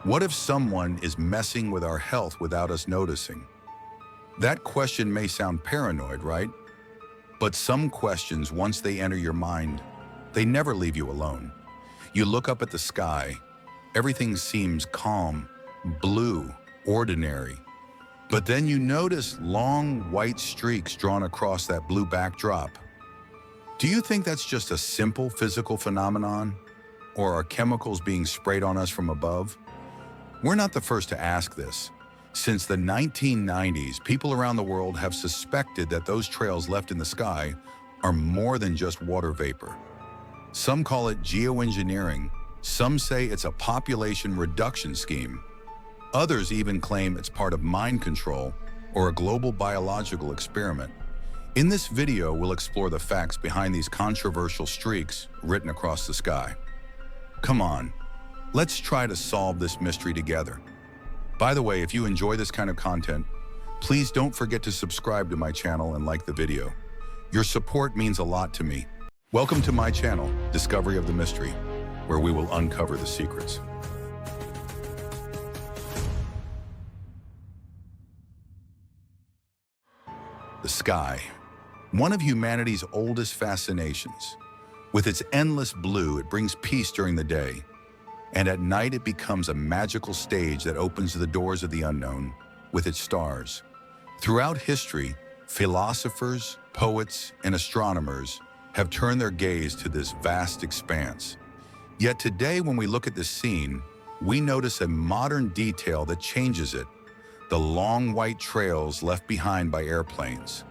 What if someone is messing with our health without us noticing? That question may sound paranoid, right? But some questions, once they enter your mind, they never leave you alone. You look up at the sky, everything seems calm, blue, ordinary. But then you notice long white streaks drawn across that blue backdrop. Do you think that's just a simple physical phenomenon? Or are chemicals being sprayed on us from above? We're not the first to ask this. Since the 1990s, people around the world have suspected that those trails left in the sky are more than just water vapor. Some call it geoengineering. Some say it's a population reduction scheme. Others even claim it's part of mind control or a global biological experiment. In this video, we'll explore the facts behind these controversial streaks written across the sky. Come on, let's try to solve this mystery together. By the way, if you enjoy this kind of content, please don't forget to subscribe to my channel and like the video. Your support means a lot to me. Welcome to my channel, Discovery of the Mystery, where we will uncover the secrets. The sky, one of humanity's oldest fascinations. With its endless blue, it brings peace during the day, and at night it becomes a magical stage that opens the doors of the unknown with its stars. Throughout history, philosophers, poets, and astronomers have turned their gaze to this vast expanse. Yet today, when we look at this scene, we notice a modern detail that changes it: the long white trails left behind by airplanes.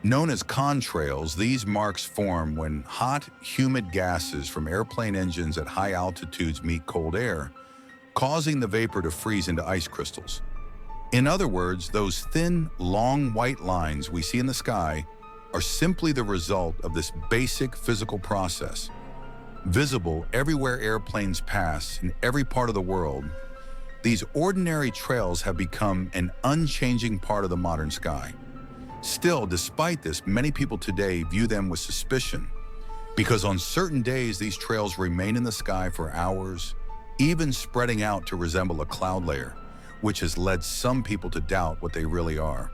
Known as contrails, these marks form when hot, humid gases from airplane engines at high altitudes meet cold air, causing the vapor to freeze into ice crystals. In other words, those thin, long white lines we see in the sky are simply the result of this basic physical process. Visible everywhere airplanes pass in every part of the world, these ordinary trails have become an unchanging part of the modern sky. Still, despite this, many people today view them with suspicion, because on certain days these trails remain in the sky for hours, even spreading out to resemble a cloud layer, which has led some people to doubt what they really are.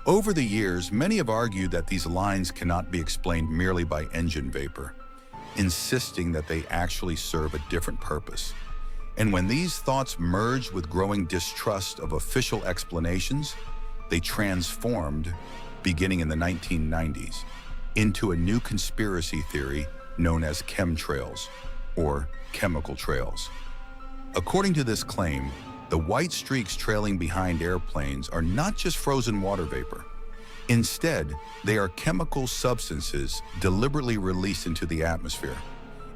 Over the years, many have argued that these lines cannot be explained merely by engine vapor, insisting that they actually serve a different purpose. And when these thoughts merged with growing distrust of official explanations, they transformed, beginning in the 1990s, into a new conspiracy theory known as chemtrails, or chemical trails. According to this claim, the white streaks trailing behind airplanes are not just frozen water vapor. Instead, they are chemical substances deliberately released into the atmosphere.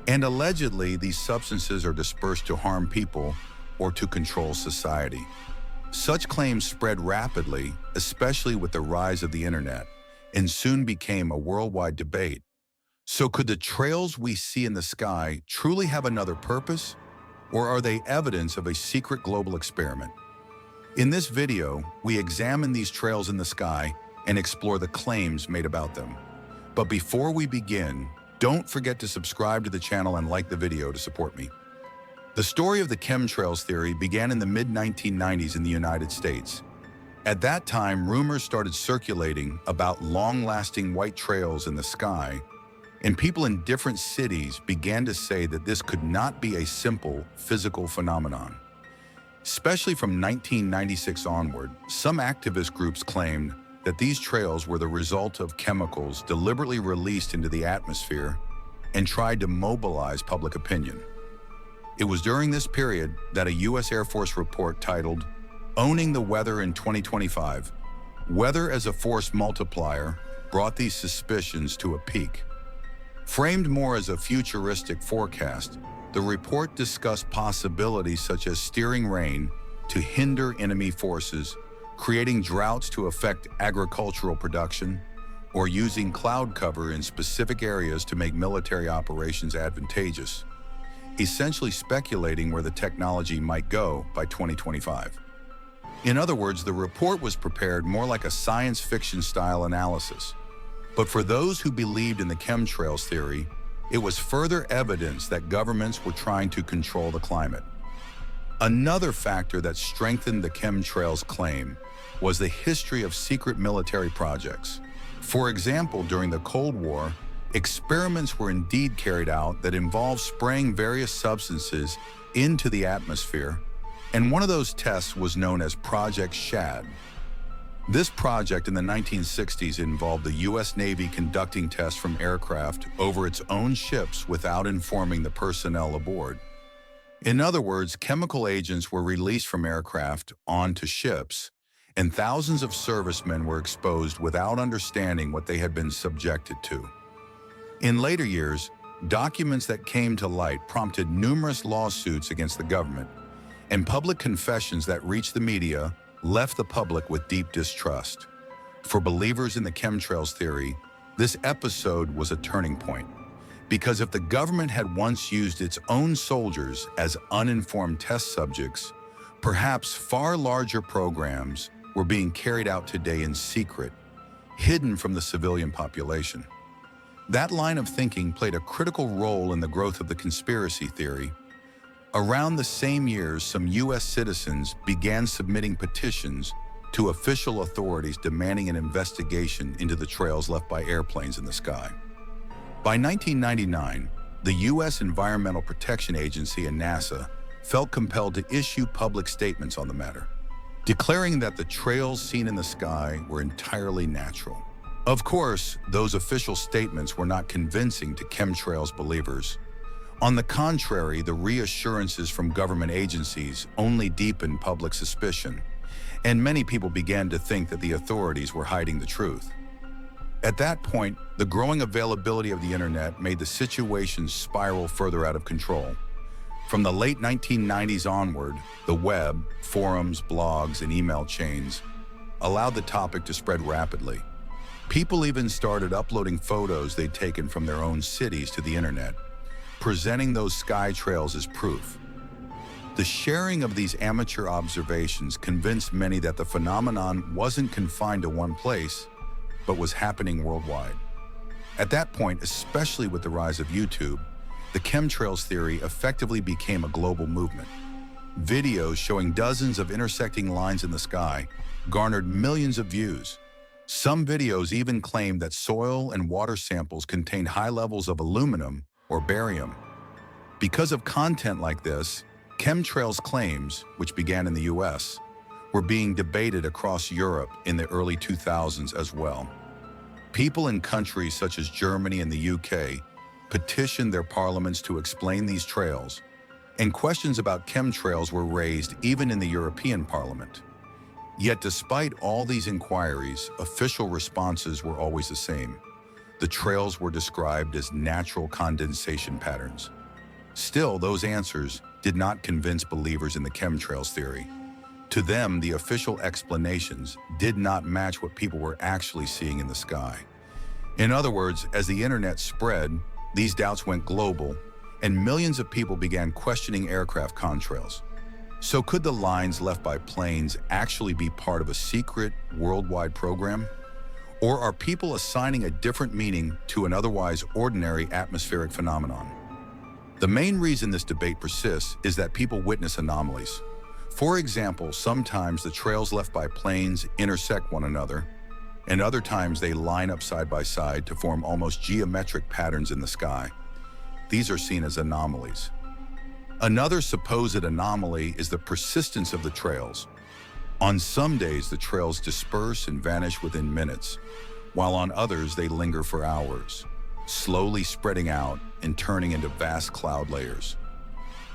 And allegedly, these substances are dispersed to harm people or to control society. Such claims spread rapidly, especially with the rise of the internet, and soon became a worldwide debate. So could the trails we see in the sky truly have another purpose, or are they evidence of a secret global experiment? In this video, we examine these trails in the sky and explore the claims made about them. But before we begin, don't forget to subscribe to the channel and like the video to support me. The story of the chemtrails theory began in the mid-1990s in the United States. At that time, rumors started circulating about long-lasting white trails in the sky, and people in different cities began to say that this could not be a simple physical phenomenon. Especially from 1996 onward, some activist groups claimed that these trails were the result of chemicals deliberately released into the atmosphere and tried to mobilize public opinion. It was during this period that a U.S. Air Force report titled "Owning the Weather in 2025, Weather as a Force Multiplier" brought these suspicions to a peak. Framed more as a futuristic forecast, the report discussed possibilities such as steering rain to hinder enemy forces, creating droughts to affect agricultural production, or using cloud cover in specific areas to make military operations advantageous, essentially speculating where the technology might go by 2025. In other words, the report was prepared more like a science fiction style analysis. But for those who believed in the chemtrails theory, it was further evidence that governments were trying to control the climate. Another factor that strengthened the chemtrails claim was the history of secret military projects. For example, during the Cold War, experiments were indeed carried out that involved spraying various substances into the atmosphere, and one of those tests was known as Project SHAD. This project in the 1960s involved the U.S. Navy conducting tests from aircraft over its own ships without informing the personnel aboard. In other words, chemical agents were released from aircraft onto ships, and thousands of servicemen were exposed without understanding what they had been subjected to. In later years, documents that came to light prompted numerous lawsuits against the government, and public confessions that reached the media left the public with deep distrust. For believers in the chemtrails theory, this episode was a turning point, because if the government had once used its own soldiers as uninformed test subjects, perhaps far larger programs were being carried out today in secret, hidden from the civilian population. That line of thinking played a critical role in the growth of the conspiracy theory. Around the same years, some U.S. citizens began submitting petitions to official authorities demanding an investigation into the trails left by airplanes in the sky. By 1999, the U.S. Environmental Protection Agency and NASA felt compelled to issue public statements on the matter, declaring that the trails seen in the sky were entirely natural. Of course, those official statements were not convincing to chemtrails believers. On the contrary, the reassurances from government agencies only deepened public suspicion, and many people began to think that the authorities were hiding the truth. At that point, the growing availability of the internet made the situation spiral further out of control. From the late 1990s onward, the web, forums, blogs, and email chains allowed the topic to spread rapidly. People even started uploading photos they'd taken from their own cities to the internet, presenting those sky trails as proof. The sharing of these amateur observations convinced many that the phenomenon wasn't confined to one place, but was happening worldwide. At that point, especially with the rise of YouTube, the chemtrails theory effectively became a global movement. Videos showing dozens of intersecting lines in the sky garnered millions of views. Some videos even claimed that soil and water samples contained high levels of aluminum or barium. Because of content like this, chemtrails claims, which began in the US, were being debated across Europe in the early 2000s as well. People in countries such as Germany and the UK petitioned their parliaments to explain these trails, and questions about chemtrails were raised even in the European Parliament. Yet despite all these inquiries, official responses were always the same. The trails were described as natural condensation patterns. Still, those answers did not convince believers in the chemtrails theory. To them, the official explanations did not match what people were actually seeing in the sky. In other words, as the internet spread, these doubts went global, and millions of people began questioning aircraft contrails. So could the lines left by planes actually be part of a secret worldwide program? Or are people assigning a different meaning to an otherwise ordinary atmospheric phenomenon? The main reason this debate persists is that people witness anomalies. For example, sometimes the trails left by planes intersect one another, and other times they line up side by side to form almost geometric patterns in the sky. These are seen as anomalies. Another supposed anomaly is the persistence of the trails. On some days, the trails disperse and vanish within minutes, while on others they linger for hours, slowly spreading out and turning into vast cloud layers.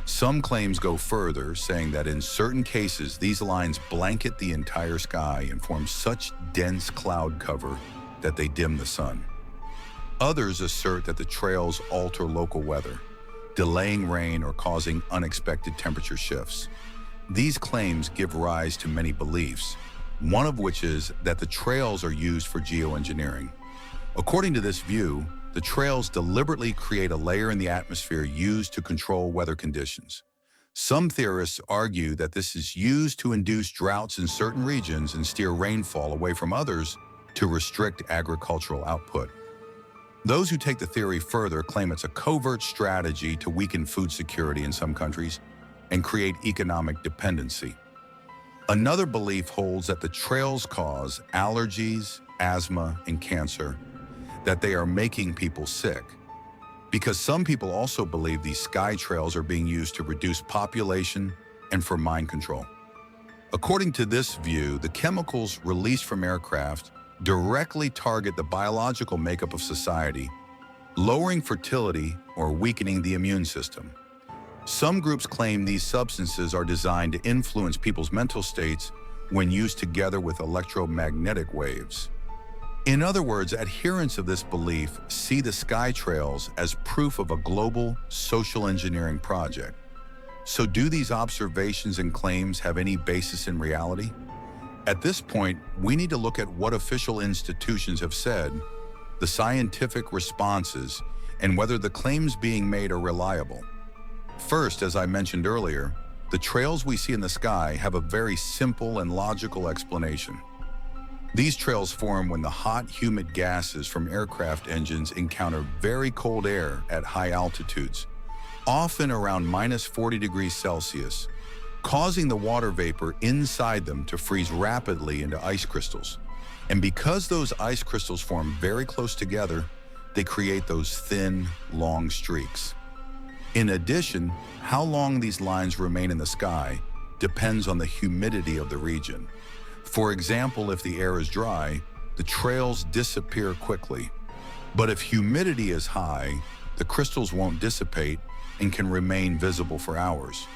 Some claims go further, saying that in certain cases, these lines blanket the entire sky and form such dense cloud cover that they dim the sun. Others assert that the trails alter local weather, delaying rain or causing unexpected temperature shifts. These claims give rise to many beliefs, one of which is that the trails are used for geoengineering. According to this view, the trails deliberately create a layer in the atmosphere used to control weather conditions. Some theorists argue that this is used to induce droughts in certain regions and steer rainfall away from others to restrict agricultural output. Those who take the theory further claim it's a covert strategy to weaken food security in some countries. and create economic dependency. Another belief holds that the trails cause allergies, asthma, and cancer, that they are making people sick. Because some people also believe these sky trails are being used to reduce population and for mind control. According to this view, the chemicals released from aircraft directly target the biological makeup of society, lowering fertility or weakening the immune system. Some groups claim these substances are designed to influence people's mental states when used together with electromagnetic waves. In other words, adherents of this belief see the sky trails as proof of a global social engineering project. So do these observations and claims have any basis in reality? At this point, we need to look at what official institutions have said, the scientific responses, and whether the claims being made are reliable. First, as I mentioned earlier, the trails we see in the sky have a very simple and logical explanation. These trails form when the hot, humid gases from aircraft engines encounter very cold air at high altitudes, often around -40 degrees Celsius, causing the water vapor inside them to freeze rapidly into ice crystals. And because those ice crystals form very close together, they create those thin, long streaks. In addition, how long these lines remain in the sky depends on the humidity of the region. For example, if the air is dry, the trails disappear quickly. But if humidity is high, the crystals won't dissipate and can remain visible for hours.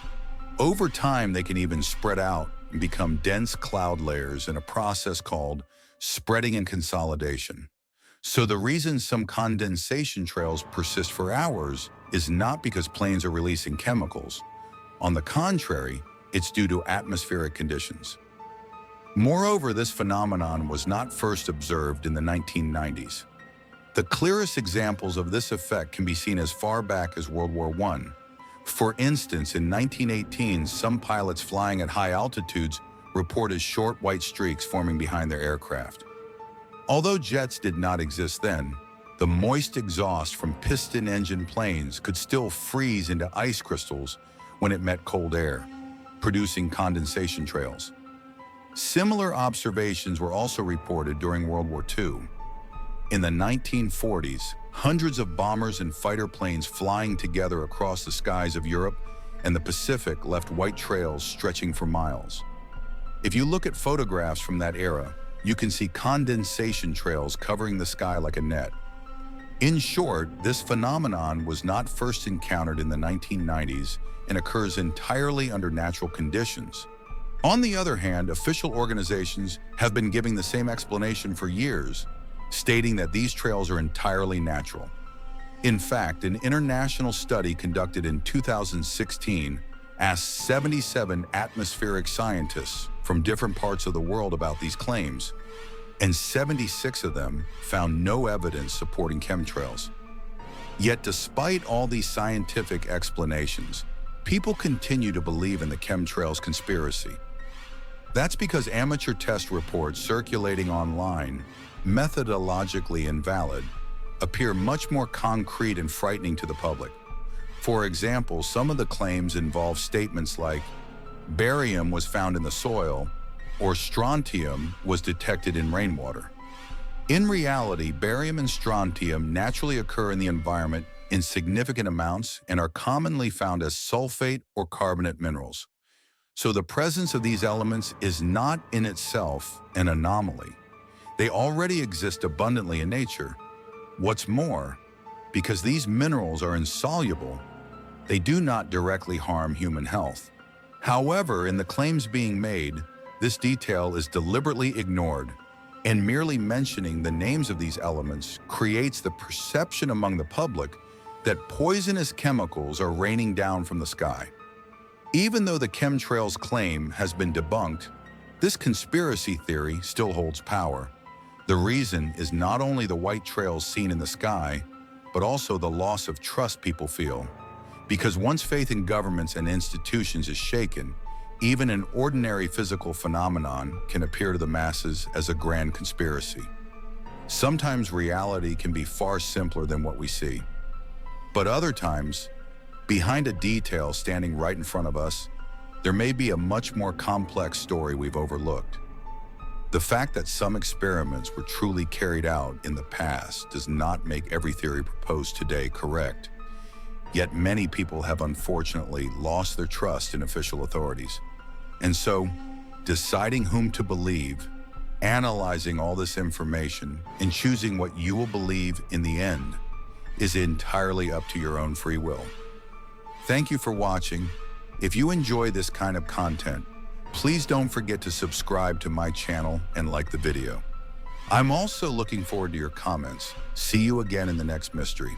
Over time, they can even spread out and become dense cloud layers in a process called spreading and consolidation. So the reason some condensation trails persist for hours is not because planes are releasing chemicals. On the contrary, it's due to atmospheric conditions. Moreover, this phenomenon was not first observed in the 1990s. The clearest examples of this effect can be seen as far back as World War I. For instance, in 1918, some pilots flying at high altitudes reported short white streaks forming behind their aircraft. Although jets did not exist then, the moist exhaust from piston engine planes could still freeze into ice crystals when it met cold air, producing condensation trails. Similar observations were also reported during World War II. In the 1940s, hundreds of bombers and fighter planes flying together across the skies of Europe and the Pacific left white trails stretching for miles. If you look at photographs from that era, you can see condensation trails covering the sky like a net. In short, this phenomenon was not first encountered in the 1990s and occurs entirely under natural conditions. On the other hand, official organizations have been giving the same explanation for years, stating that these trails are entirely natural. In fact, an international study conducted in 2016 asked 77 atmospheric scientists from different parts of the world about these claims, and 76 of them found no evidence supporting chemtrails. Yet despite all these scientific explanations, people continue to believe in the chemtrails conspiracy. That's because amateur test reports circulating online, methodologically invalid, appear much more concrete and frightening to the public. For example, some of the claims involve statements like, barium was found in the soil, or strontium was detected in rainwater. In reality, barium and strontium naturally occur in the environment in significant amounts and are commonly found as sulfate or carbonate minerals. So the presence of these elements is not in itself an anomaly. They already exist abundantly in nature. What's more, because these minerals are insoluble, they do not directly harm human health. However, in the claims being made, this detail is deliberately ignored, and merely mentioning the names of these elements creates the perception among the public that poisonous chemicals are raining down from the sky. Even though the chemtrails claim has been debunked, this conspiracy theory still holds power. The reason is not only the white trails seen in the sky, but also the loss of trust people feel. Because once faith in governments and institutions is shaken, even an ordinary physical phenomenon can appear to the masses as a grand conspiracy. Sometimes reality can be far simpler than what we see. But other times, Behind a detail standing right in front of us, there may be a much more complex story we've overlooked. The fact that some experiments were truly carried out in the past does not make every theory proposed today correct. Yet many people have unfortunately lost their trust in official authorities. And so, deciding whom to believe, analyzing all this information, and choosing what you will believe in the end is entirely up to your own free will. Thank you for watching. If you enjoy this kind of content, please don't forget to subscribe to my channel and like the video. I'm also looking forward to your comments. See you again in the next mystery.